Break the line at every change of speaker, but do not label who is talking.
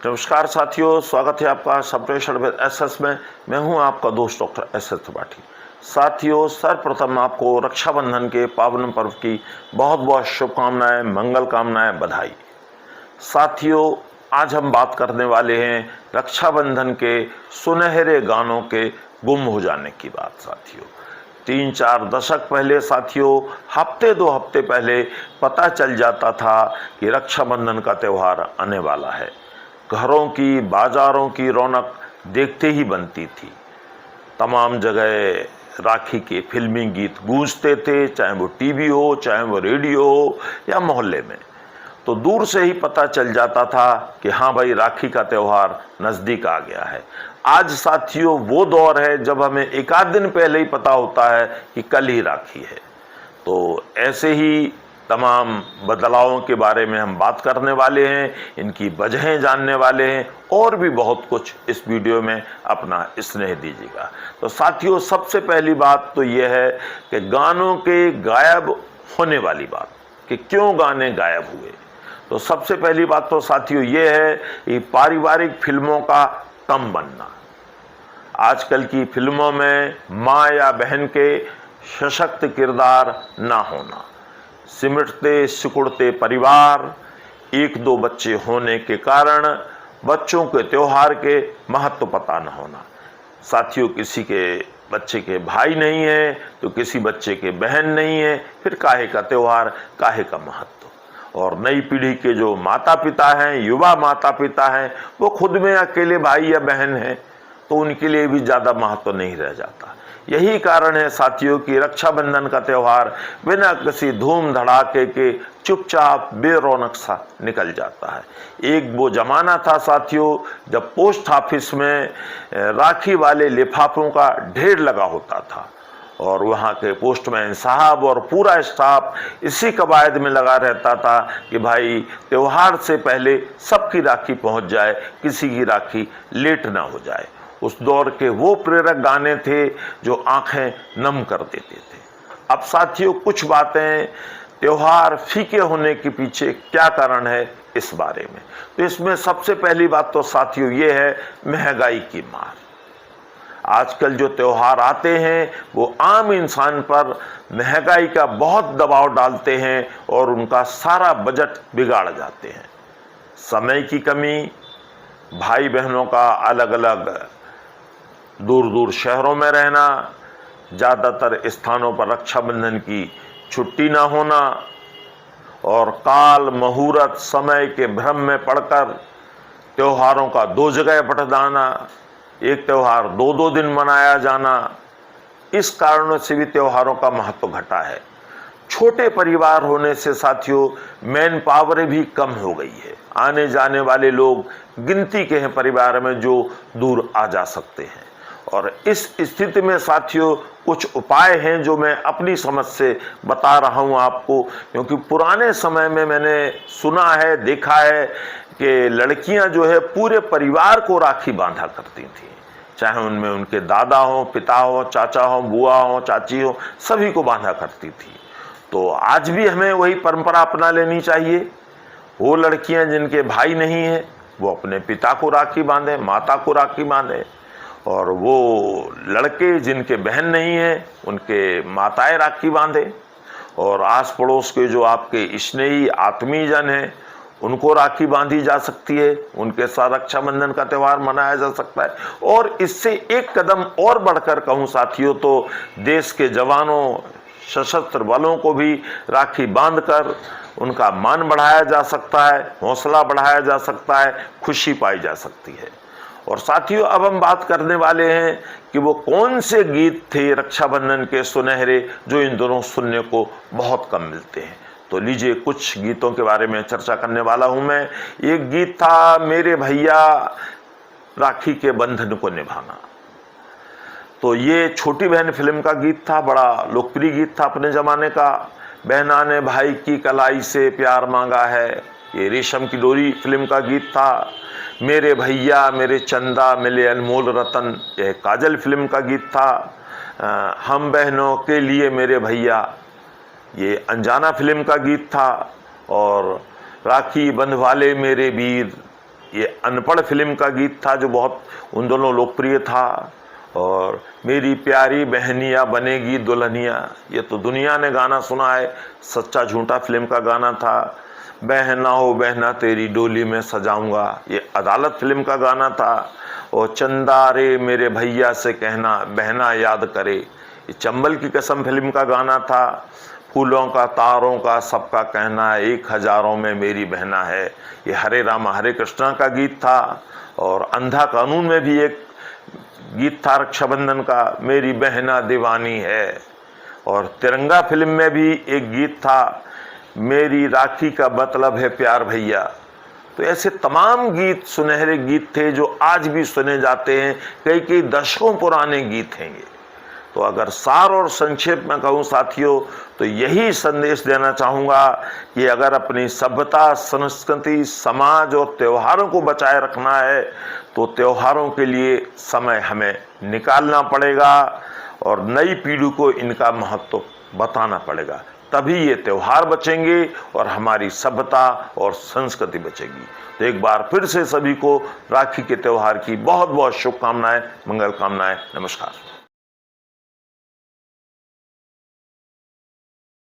नमस्कार साथियों, स्वागत है आपका संप्रेषण विद एसएस में। मैं हूं आपका दोस्त डॉक्टर एसएस त्रिपाठी। साथियों, सर्वप्रथम आपको रक्षाबंधन के पावन पर्व की बहुत बहुत शुभकामनाएं, मंगल कामनाएं, बधाई। साथियों, आज हम बात करने वाले हैं रक्षाबंधन के सुनहरे गानों के गुम हो जाने की बात। साथियों, 3-4 दशक पहले साथियों, हफ्ते 2 हफ्ते पहले पता चल जाता था कि रक्षाबंधन का त्यौहार आने वाला है। घरों की, बाजारों की रौनक देखते ही बनती थी। तमाम जगह राखी के फिल्मी गीत गूंजते थे, चाहे वो टीवी हो, चाहे वो रेडियो हो या मोहल्ले में। तो दूर से ही पता चल जाता था कि हाँ भाई, राखी का त्यौहार नज़दीक आ गया है। आज साथियों, वो दौर है जब हमें एक आध दिन पहले ही पता होता है कि कल ही राखी है। तो ऐसे ही तमाम बदलावों के बारे में हम बात करने वाले हैं, इनकी वजहें जानने वाले हैं और भी बहुत कुछ इस वीडियो में अपना स्नेह दीजिएगा। तो साथियों, सबसे पहली बात तो यह है कि गानों के गायब होने वाली बात, कि क्यों गाने गायब हुए। तो सबसे पहली बात तो साथियों ये है कि पारिवारिक फिल्मों का कम बनना। आजकल की फिल्मों में माँ या बहन के सशक्त किरदार ना होना, सिमटते सिकुड़ते परिवार, 1-2 बच्चे होने के कारण बच्चों के त्योहार के महत्व पता न होना। साथियों, किसी के बच्चे के भाई नहीं है तो किसी बच्चे के बहन नहीं है, फिर काहे का त्यौहार, काहे का महत्व। और नई पीढ़ी के जो माता पिता हैं, युवा माता पिता हैं, वो खुद में अकेले भाई या बहन हैं, तो उनके लिए भी ज़्यादा महत्व नहीं रह जाता। यही कारण है साथियों कि रक्षाबंधन का त्यौहार बिना किसी धूम धड़ाके के चुपचाप बेरौनक सा निकल जाता है। एक वो जमाना था साथियों जब पोस्ट ऑफिस में राखी वाले लिफाफों का ढेर लगा होता था और वहाँ के पोस्टमैन साहब और पूरा स्टाफ इसी कवायद में लगा रहता था कि भाई त्यौहार से पहले सबकी राखी पहुँच जाए, किसी की राखी लेट ना हो जाए। उस दौर के वो प्रेरक गाने थे जो आंखें नम कर देते थे। अब साथियों, कुछ बातें त्योहार फीके होने के पीछे क्या कारण है इस बारे में। तो इसमें सबसे पहली बात तो साथियों ये है महंगाई की मार। आजकल जो त्योहार आते हैं वो आम इंसान पर महंगाई का बहुत दबाव डालते हैं और उनका सारा बजट बिगाड़ जाते हैं। समय की कमी, भाई बहनों का अलग अलग दूर दूर शहरों में रहना, ज़्यादातर स्थानों पर रक्षाबंधन की छुट्टी ना होना और काल मुहूर्त समय के भ्रम में पड़कर त्योहारों का 2 जगह बट जाना, एक त्यौहार 2-2 दिन मनाया जाना, इस कारणों से भी त्योहारों का महत्व घटा है। छोटे परिवार होने से साथियों मैन पावर भी कम हो गई है। आने जाने वाले लोग गिनती के हैं परिवार में जो दूर आ जा सकते हैं। और इस स्थिति में साथियों कुछ उपाय हैं जो मैं अपनी समझ से बता रहा हूं आपको, क्योंकि पुराने समय में मैंने सुना है, देखा है कि लड़कियां जो है पूरे परिवार को राखी बांधा करती थी, चाहे उनमें उनके दादा हो, पिता हो, चाचा हो, बुआ हो, चाची हो, सभी को बांधा करती थी। तो आज भी हमें वही परंपरा अपना लेनी चाहिए। वो लड़कियां जिनके भाई नहीं हैं वो अपने पिता को राखी बांधे, माता को राखी बांधे, और वो लड़के जिनके बहन नहीं हैं उनके माताएं राखी बांधे, और आस पड़ोस के जो आपके स्नेही आत्मीयजन हैं उनको राखी बांधी जा सकती है, उनके साथ रक्षाबंधन का त्यौहार मनाया जा सकता है। और इससे एक कदम और बढ़कर कहूँ साथियों तो देश के जवानों, सशस्त्र बलों को भी राखी बांधकर उनका मान बढ़ाया जा सकता है, हौसला बढ़ाया जा सकता है, खुशी पाई जा सकती है। और साथियों, अब हम बात करने वाले हैं कि वो कौन से गीत थे रक्षाबंधन के सुनहरे जो इन दोनों सुनने को बहुत कम मिलते हैं। तो लीजिए, कुछ गीतों के बारे में चर्चा करने वाला हूं मैं। एक गीत था मेरे भैया राखी के बंधन को निभाना। तो ये छोटी बहन फिल्म का गीत था, बड़ा लोकप्रिय गीत था अपने ज़माने का। बहना ने भाई की कलाई से प्यार मांगा है, ये रेशम की डोरी फिल्म का गीत था। मेरे भैया मेरे चंदा मिले अनमोल रतन, यह काजल फिल्म का गीत था। हम बहनों के लिए मेरे भैया, ये अनजाना फिल्म का गीत था। और राखी बंधवाले मेरे वीर, ये अनपढ़ फिल्म का गीत था जो बहुत उन दोनों लोकप्रिय था। और मेरी प्यारी बहनिया बनेगी दुल्हनिया, ये तो दुनिया ने गाना सुना है, सच्चा झूठा फिल्म का गाना था। बहना हो बहना तेरी डोली में सजाऊंगा, ये अदालत फिल्म का गाना था। और चंदा रे मेरे भैया से कहना बहना याद करे, ये चंबल की कसम फिल्म का गाना था। फूलों का तारों का सबका कहना एक हजारों में मेरी बहना है, ये हरे रामा हरे कृष्णा का गीत था। और अंधा कानून में भी एक गीत था रक्षाबंधन का, मेरी बहना दीवानी है। और तिरंगा फिल्म में भी एक गीत था, मेरी राखी का मतलब है प्यार भैया। तो ऐसे तमाम गीत सुनहरे गीत थे जो आज भी सुने जाते हैं, कई कई दशकों पुराने गीत हैं ये। तो अगर सार और संक्षेप में कहूँ साथियों, तो यही संदेश देना चाहूँगा कि अगर अपनी सभ्यता, संस्कृति, समाज और त्योहारों को बचाए रखना है तो त्योहारों के लिए समय हमें निकालना पड़ेगा और नई पीढ़ी को इनका महत्व बताना पड़ेगा, तभी ये त्योहार बचेंगे और हमारी सभ्यता और संस्कृति बचेगी। तो एक बार फिर से सभी को राखी के त्योहार की बहुत बहुत शुभकामनाएं, मंगल कामनाएं। नमस्कार।